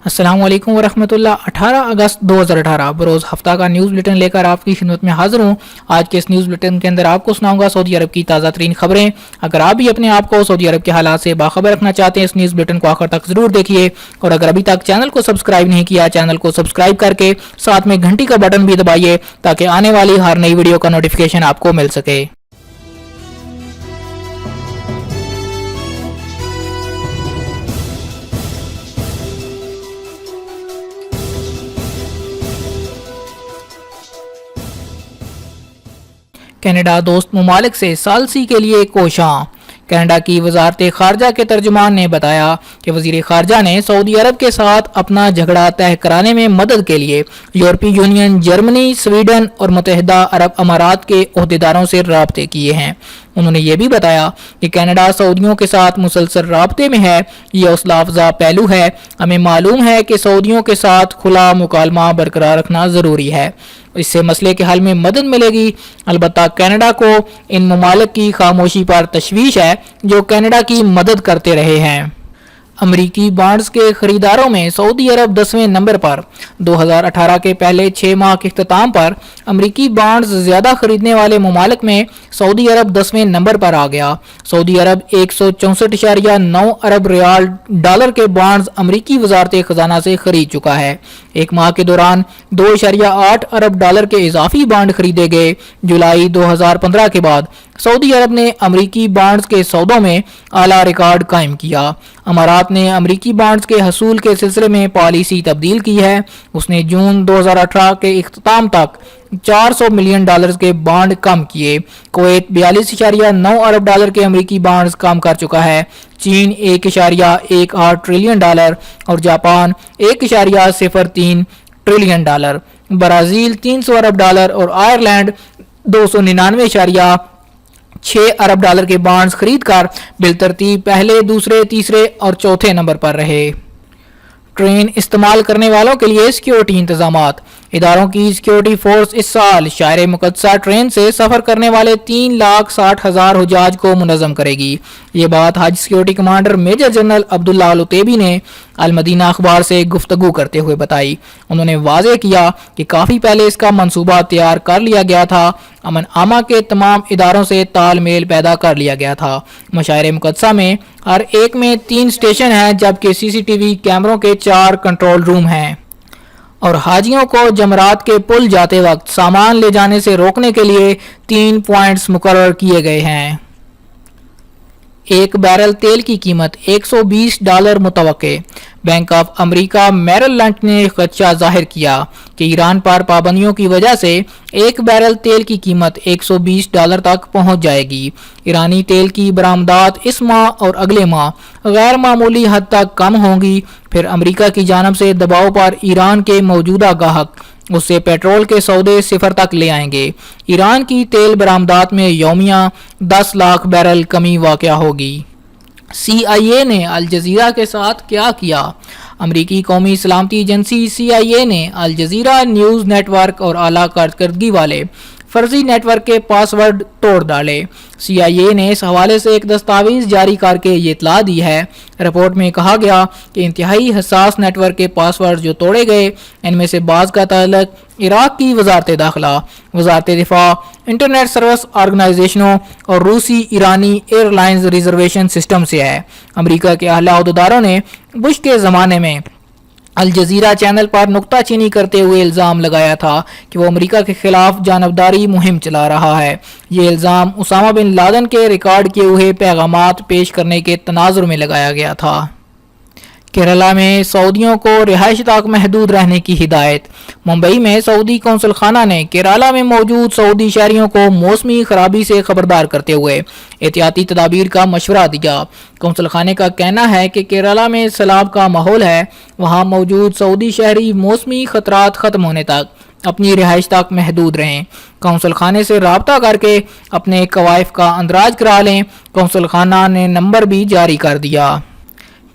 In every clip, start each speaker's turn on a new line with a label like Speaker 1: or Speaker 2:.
Speaker 1: السلام علیکم ورحمۃ اللہ۔ 18 اگست 2018 بروز ہفتہ کا نیوز بلیٹن لے کر آپ کی خدمت میں حاضر ہوں۔ آج کے اس نیوز بلیٹن کے اندر آپ کو سناؤں گا سعودی عرب کی تازہ ترین خبریں۔ اگر آپ بھی اپنے آپ کو سعودی عرب کے حالات سے باخبر رکھنا چاہتے ہیں اس نیوز بلیٹن کو آخر تک ضرور دیکھیے، اور اگر ابھی تک چینل کو سبسکرائب نہیں کیا چینل کو سبسکرائب کر کے ساتھ میں گھنٹی کا بٹن بھی دبائیے تاکہ آنے والی ہر نئی ویڈیو کا نوٹیفیکیشن آپ کو مل سکے۔ کینیڈا دوست ممالک سے ثالثی کے لیے کوشاں۔ کینیڈا کی وزارت خارجہ کے ترجمان نے بتایا کہ وزیر خارجہ نے سعودی عرب کے ساتھ اپنا جھگڑا طے کرانے میں مدد کے لیے یورپی یونین، جرمنی، سویڈن اور متحدہ عرب امارات کے عہدیداروں سے رابطے کیے ہیں۔ انہوں نے یہ بھی بتایا کہ کینیڈا سعودیوں کے ساتھ مسلسل رابطے میں ہے۔ یہ حوصلہ افزا پہلو ہے۔ ہمیں معلوم ہے کہ سعودیوں کے ساتھ کھلا مکالمہ برقرار رکھنا ضروری ہے۔ اس سے مسئلے کے حل میں مدد ملے گی۔ البتہ کینیڈا کو ان ممالک کی خاموشی پر تشویش ہے جو کینیڈا کی مدد کرتے رہے ہیں۔ امریکی بانڈز کے خریداروں میں سعودی عرب 10ویں نمبر پر۔ 2018 کے پہلے 6 ماہ کے اختتام پر امریکی بانڈز زیادہ خریدنے والے ممالک میں سعودی عرب 10ویں نمبر پر آ گیا۔ سعودی عرب 164.9 ارب ریال ڈالر کے بانڈز امریکی وزارت خزانہ سے خرید چکا ہے۔ ایک ماہ کے دوران 2.8 ارب ڈالر کے اضافی بانڈ خریدے گئے۔ جولائی 2015 کے بعد سعودی عرب نے امریکی بانڈز کے سودوں میں اعلیٰ ریکارڈ قائم کیا۔ امارات نے امریکی بانڈز کے حصول کے سلسلے میں پالیسی تبدیل کی ہے۔ اس نے جون 2018 کے اختتام تک 400 ملین ڈالرز کے بانڈ کم کیے۔ کویت 42.9 ارب ڈالر کے امریکی بانڈز کم کر چکا ہے۔ چین 1.18 ٹریلین ڈالر اور جاپان 1.03 ٹریلین ڈالر۔ برازیل 300 ارب ڈالر اور آئرلینڈ 299.6 ارب ڈالر کے بانڈز خرید کر بالترتیب پہلے، دوسرے، تیسرے اور چوتھے نمبر پر رہے۔ ٹرین استعمال کرنے والوں کے لیے سیکیورٹی انتظامات۔ اداروں کی سیکیورٹی فورس اس سال شہر مقدسہ ٹرین سے سفر کرنے والے 3,60,000 حجاج کو منظم کرے گی۔ یہ بات حج سیکیورٹی کمانڈر میجر جنرل عبداللہ العتیبی نے المدینہ اخبار سے گفتگو کرتے ہوئے بتائی۔ انہوں نے واضح کیا کہ کافی پہلے اس کا منصوبہ تیار کر لیا گیا تھا۔ امن عامہ کے تمام اداروں سے تال میل پیدا کر لیا گیا تھا۔ مشاعر مقدسہ میں ہر ایک میں 3 اسٹیشن ہیں، جبکہ CCTV کیمروں کے 4 کنٹرول روم ہیں، اور حاجیوں کو جمرات کے پل جاتے وقت سامان لے جانے سے روکنے کے لیے 3 پوائنٹس مقرر کیے گئے ہیں۔ ایک بیرل تیل کی قیمت $120 متوقع۔ Bank of America Meeral lunch نے خدشہ ظاہر کیا کہ ایران پر پابندیوں کی وجہ سے ایک بیرل تیل کی قیمت $120 تک پہنچ جائے گی۔ ایرانی تیل کی برآمدات اس ماہ اور اگلے ماہ غیر معمولی حد تک کم ہوں گی۔ پھر امریکہ کی جانب سے دباؤ پر ایران کے موجودہ گاہک اس سے پیٹرول کے سودے صفر تک لے آئیں گے۔ ایران کی تیل برآمدات میں یومیہ 10 لاکھ بیرل کمی واقع ہوگی۔ CIA نے الجزیرہ کے ساتھ کیا کیا؟ امریکی قومی سلامتی ایجنسی CIA نے الجزیرہ نیوز نیٹ ورک اور اعلیٰ کارکردگی والے فرضی نیٹ ورک کے پاس ورڈ توڑ ڈالے۔ CIA نے اس حوالے سے ایک دستاویز جاری کر کے یہ اطلاع دی ہے۔ رپورٹ میں کہا گیا کہ انتہائی حساس نیٹ ورک کے پاس ورڈ جو توڑے گئے، ان میں سے بعض کا تعلق عراق کی وزارت داخلہ، وزارت دفاع، انٹرنیٹ سروس آرگنائزیشنوں اور روسی ایرانی ایئر لائنز ریزرویشن سسٹم سے ہے۔ امریکہ کے اعلیٰ عہدیداروں نے بش کے زمانے میں الجزیرہ چینل پر نکتہ چینی کرتے ہوئے الزام لگایا تھا کہ وہ امریکہ کے خلاف جانبداری مہم چلا رہا ہے۔ یہ الزام اسامہ بن لادن کے ریکارڈ کیے ہوئے پیغامات پیش کرنے کے تناظر میں لگایا گیا تھا۔ کیرالہ میں سعودیوں کو رہائش تک محدود رہنے کی ہدایت۔ ممبئی میں سعودی قونصل خانہ نے کیرالہ میں موجود سعودی شہریوں کو موسمی خرابی سے خبردار کرتے ہوئے احتیاطی تدابیر کا مشورہ دیا۔ قونصل خانے کا کہنا ہے کہ کیرالہ میں سیلاب کا ماحول ہے، وہاں موجود سعودی شہری موسمی خطرات ختم ہونے تک اپنی رہائش تک محدود رہیں۔ قونصل خانے سے رابطہ کر کے اپنے کوائف کا اندراج کرا لیں۔ قونصل خانہ نے نمبر بھی جاری کر دیا۔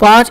Speaker 1: 5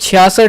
Speaker 1: 66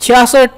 Speaker 1: 66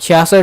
Speaker 1: 66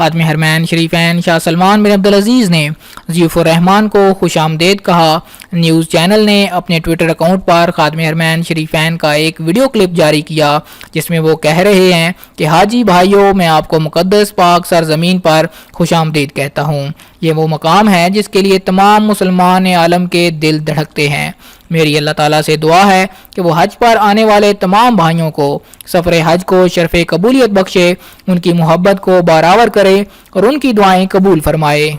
Speaker 1: خادم حرمین شریفین شاہ سلمان بن عبدالعزیز نے ضیوف الرحمان کو خوش آمدید کہا۔ نیوز چینل نے اپنے ٹویٹر اکاؤنٹ پر خادم حرمین شریفین کا ایک ویڈیو کلپ جاری کیا جس میں وہ کہہ رہے ہیں کہ حاجی بھائیوں، میں آپ کو مقدس پاک سرزمین پر خوش آمدید کہتا ہوں۔ یہ وہ مقام ہے جس کے لیے تمام مسلمان عالم کے دل دھڑکتے ہیں۔ میری اللہ تعالیٰ سے دعا ہے کہ وہ حج پر آنے والے تمام بھائیوں کو سفر حج کو شرف قبولیت بخشے، ان کی محبت کو بارآور کرے اور ان کی دعائیں قبول فرمائے۔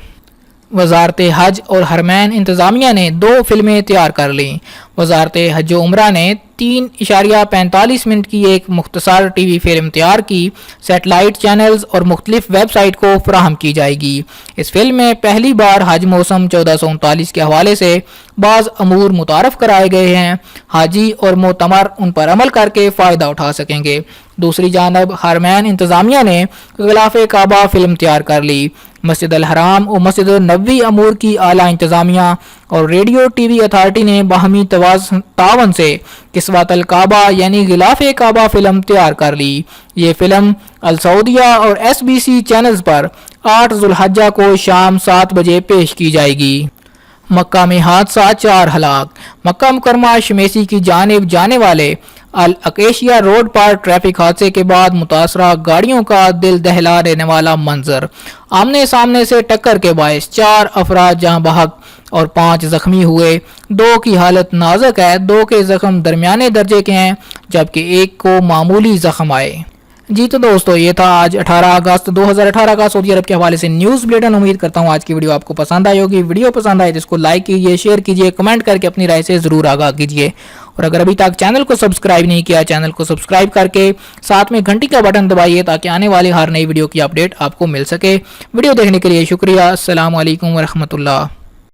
Speaker 1: وزارت حج اور حرمین انتظامیہ نے 2 فلمیں تیار کر لیں۔ وزارت حج و عمرہ نے 3.45 منٹ کی ایک مختصر ٹی وی فلم تیار کی، سیٹلائٹ چینلز اور مختلف ویب سائٹ کو فراہم کی جائے گی۔ اس فلم میں پہلی بار حج موسم 1439 کے حوالے سے بعض امور متعارف کرائے گئے ہیں۔ حاجی اور معتمر ان پر عمل کر کے فائدہ اٹھا سکیں گے۔ دوسری جانب حرمین انتظامیہ نے غلاف کعبہ فلم تیار کر لی۔ مسجد الحرام اور مسجد النبوی امور کی اعلیٰ انتظامیہ اور ریڈیو ٹی وی اتھارٹی نے باہمی تعاون سے کسوۃ الکعبہ یعنی غلاف کعبہ فلم تیار کر لی۔ یہ فلم السعودیہ اور SBC چینلز پر 8 ذو الحجہ کو شام 7 بجے پیش کی جائے گی۔ مکہ میں حادثہ، 4 ہلاک۔ مکہ مکرمہ شمیسی کی جانب جانے والے الاکیشیا روڈ پر ٹریفک حادثے کے بعد متاثرہ گاڑیوں کا دل دہلا دینے والا منظر۔ آمنے سامنے سے ٹکر کے باعث 4 افراد جاں بحق اور 5 زخمی ہوئے۔ 2 کی حالت نازک ہے، 2 کے زخم درمیانے درجے کے ہیں جبکہ 1 کو معمولی زخم آئے۔ جی تو دوستو، یہ تھا آج 18 اگست 2018 کا سعودی عرب کے حوالے سے نیوز بلیٹن۔ امید کرتا ہوں آج کی ویڈیو آپ کو پسند آئی ہوگی۔ ویڈیو پسند آئے تو اس کو لائک کیجئے، شیئر کیجئے، کمنٹ کر کے اپنی رائے سے ضرور آگاہ کیجئے، اور اگر ابھی تک چینل کو سبسکرائب نہیں کیا، چینل کو سبسکرائب کر کے ساتھ میں گھنٹی کا بٹن دبائیے تاکہ آنے والی ہر نئی ویڈیو کی اپڈیٹ آپ کو مل سکے۔ ویڈیو دیکھنے کے لیے شکریہ۔ السلام علیکم ورحمۃ اللہ۔